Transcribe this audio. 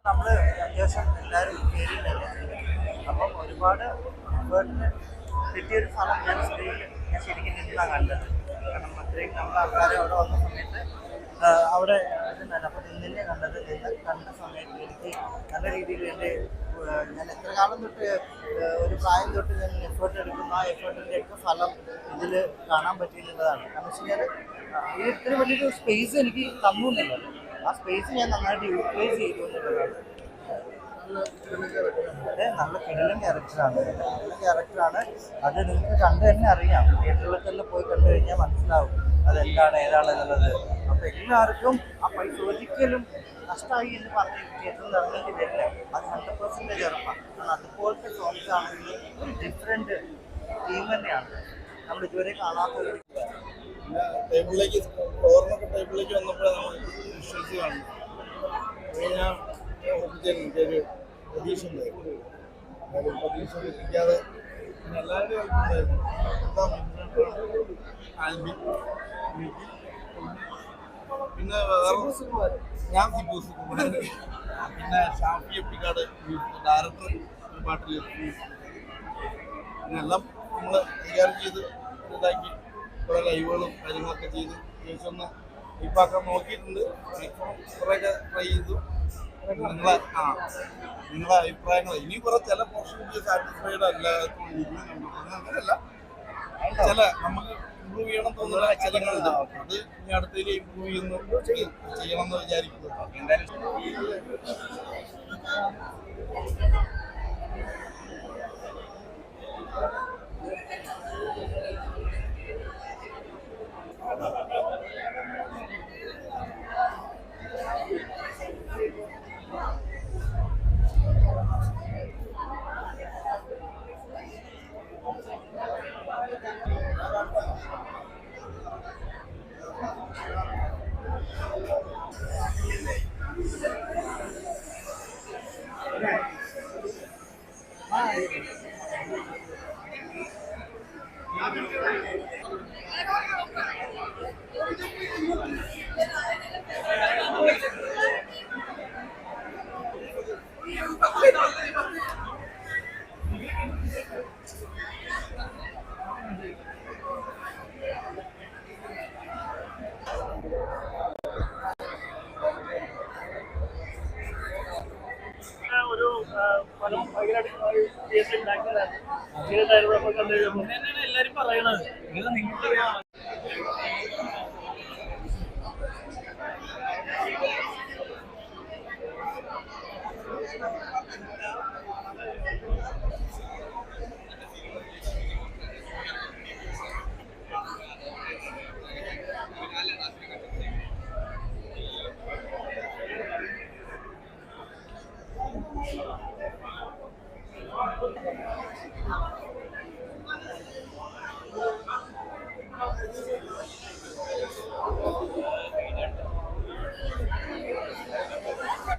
നമ്മൾ അത്യാവശ്യം എല്ലാവരും കയറിയിട്ടല്ലേ. അപ്പം ഒരുപാട് എഫേർട്ടിന് കിട്ടിയൊരു സ്ഥലം ഞാൻ ശരിക്കും നിന്നാണ് കണ്ടത്. കാരണം അത്രയും നമ്മൾ ആൾക്കാരെ അവിടെ വന്ന സമയത്ത് അവിടെ ഇതുണ്ടല്ലോ. അപ്പം നിന്നെ കണ്ടത് കണ്ട സമയത്ത് എനിക്ക് നല്ല രീതിയിൽ എൻ്റെ ഞാൻ എത്ര കാലം തൊട്ട് ഒരു പ്രായം തൊട്ട് ഞാൻ എഫേർട്ട് എടുക്കുന്ന ആ എഫേർട്ടിൻ്റെ ഒക്കെ ഫലം ഇതിൽ കാണാൻ പറ്റിയെന്നുള്ളതാണ്. കാരണം വെച്ച് കഴിഞ്ഞാൽ ഇത് ഇത്ര വലിയൊരു സ്പേസ് എനിക്ക് തന്നു എന്നുള്ളത്, ആ സ്പേസ് ഞാൻ നന്നായിട്ട് യൂട്ടിലൈസ് ചെയ്തു എന്നുള്ളതാണ്. നല്ല കിടിലൻ ക്യാരക്ടറാണ്. അത് നിങ്ങൾക്ക് കണ്ടു തന്നെ അറിയാം. തിയേറ്ററിലൊക്കെ പോയി കണ്ടു കഴിഞ്ഞാൽ മനസ്സിലാവും അതെന്താണ് ഏതാണെന്നുള്ളത്. അപ്പം എല്ലാവർക്കും ആ പൈസ ഒരിക്കലും നഷ്ടമായി എന്ന് പറഞ്ഞ് തിയേറ്ററിൽ ഇറങ്ങേണ്ടി വരില്ല. അത് 100% ഉറപ്പാണ്. കാരണം അതുപോലത്തെ സോങ്സ് ആണെങ്കിൽ ഒരു ഡിഫറെൻറ്റ് ടീം തന്നെയാണ്. നമ്മൾ ഇതുവരെ കാണാത്ത ടേബിളിലേക്ക് ടേബിളിലേക്ക് വന്നപ്പോഴാണ് നമ്മൾ വിഷ്വൽസ് കാണുന്നത്. ഞാൻ ഒരു പ്രതീക്ഷ ഉണ്ടായിരുന്നു. പ്രതീക്ഷ കിട്ടിക്കാതെ പിന്നെ എല്ലാവരുടെയും ഉണ്ടായിരുന്നു. ആൽബിൻ, പിന്നെ ഞാൻ സിബു സുകുമാരൻ, പിന്നെ ഷാഫി എപ്പിക്കാട് ഡയറക്ടർ പാട്ടിൽ പിന്നെല്ലാം നമ്മൾ കൈകാര്യം ചെയ്ത് ഇതാക്കി കുറേ ലൈവുകളും കാര്യങ്ങളൊക്കെ ചെയ്ത് ശേഷം ഒന്ന് ഇപ്പാക്കാൻ നോക്കിയിട്ടുണ്ട്. മാക്സിമം കുറേയൊക്കെ ട്രൈ ചെയ്തു. നിങ്ങളെ അഭിപ്രായങ്ങൾ ഇനി കുറെ ചില പോർഷൻ സാറ്റിസ്ഫൈഡ് അല്ലാത്തതുകൊണ്ട് അങ്ങനെയല്ല, ചില നമുക്ക് ഇമ്പ്രൂവ് ചെയ്യണം തോന്നുന്ന ചിലങ്ങളുണ്ട്. അത് ഇനി അടുത്തതിൽ ഇമ്പ്രൂവ് ചെയ്യണമെന്ന് വിചാരിക്കുന്നു. ഒരു പടം എല്ലാരും പറയണത് ഇത് നിങ്ങൾക്കറിയാം.